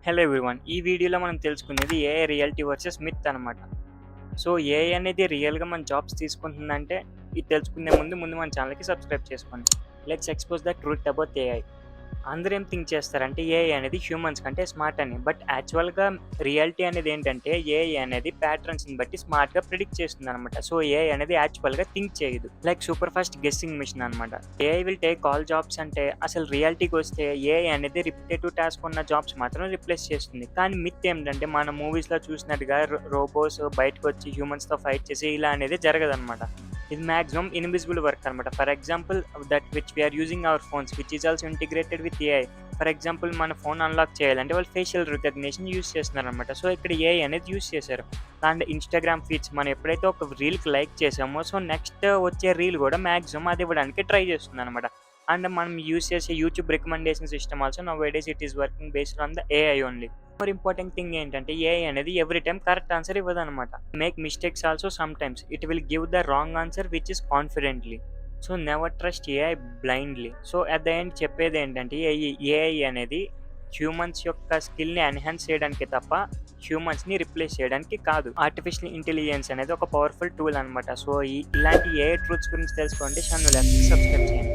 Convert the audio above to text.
Hello everyone. ఈ వీడియోలో మనం తెలుసుకునేది ఏఐ రియాలిటీ వర్సెస్ మిత్ అనమాట. సో, ఏఐ అనేది రియల్‌గా మన జాబ్స్ తీసుకుంటుందంటే, ఇది తెలుసుకునే ముందు మన ఛానల్‌కి సబ్స్క్రైబ్ చేసుకోండి. Let's expose the truth about AI. అందరూ ఏం థింక్ చేస్తారంటే ఏఐ అనేది హ్యూమన్స్ కంటే స్మార్ట్ అని. బట్ యాక్చువల్‌గా రియాలిటీ అనేది ఏంటంటే ఏఐ అనేది ప్యాటర్న్స్‌ని బట్టి స్మార్ట్‌గా ప్రిడిక్ట్ చేస్తుందనమాట. సో, ఏఐ అనేది యాక్చువల్‌గా థింక్ చేయదు. Like super fast guessing machine అనమాట. AI will take all jobs అంటే అసలు రియాలిటీకొస్తే ఏఐ అనేది రిపిటేటివ్ టాస్క్ ఉన్న జాబ్స్ మాత్రం రిప్లేస్ చేస్తుంది. కానీ మిత్ ఏంటంటే మన మూవీస్‌లో చూసినట్టుగా రోబోస్ బయటకొచ్చి హ్యూమన్స్‌తో ఫైట్ చేసి ఇలా అనేది జరగదనమాట. ఇది మాక్సిమం ఇన్విజిబుల్ వర్క్ అనమాట. For example that which we are using our phones which is also integrated with AI. For example మన ఫోన్ అన్లాక్ చేయాలంటే వాళ్ళు ఫేషియల్ రికగ్నిషన్ యూజ్ చేస్తున్నారనమాట. సో, ఇక్కడ ఏఐ అనేది యూజ్ చేశారు. అండ్ ఇన్‌స్టాగ్రామ్ ఫీడ్స్ మనం ఎప్పుడైతే ఒక రీల్‌కి లైక్ చేసామో సో, నెక్స్ట్ వచ్చే రీల్ కూడా మాక్సిమం అది ఇవ్వడానికి ట్రై చేస్తుందనమాట. అండ్ మనం యూజ్ చేసే YouTube recommendation system also nowadays it is working based on the AI only. More important thing ఏంటంటే ఏఐ అనేది ఎవ్రీ టైమ్ కరెక్ట్ ఆన్సర్ ఇవ్వదనమాట. Make mistakes also sometimes. It will give the wrong answer which is confidently. So, never trust AI blindly. So, at the end చెప్పేదేంటంటే AI అనేది humans యొక్క స్కిల్‌ని enhance చేయడానికే తప్ప హ్యూమన్స్‌ని replace చేయడానికి కాదు. Artificial intelligence అనేది ఒక పవర్‌ఫుల్ టూల్ అనమాట. సో, ఇలాంటి ఏఐ ట్రూత్స్ గురించి తెలుసుకోవాలంటే ఛానల్ సబ్స్క్రైబ్ చేయండి.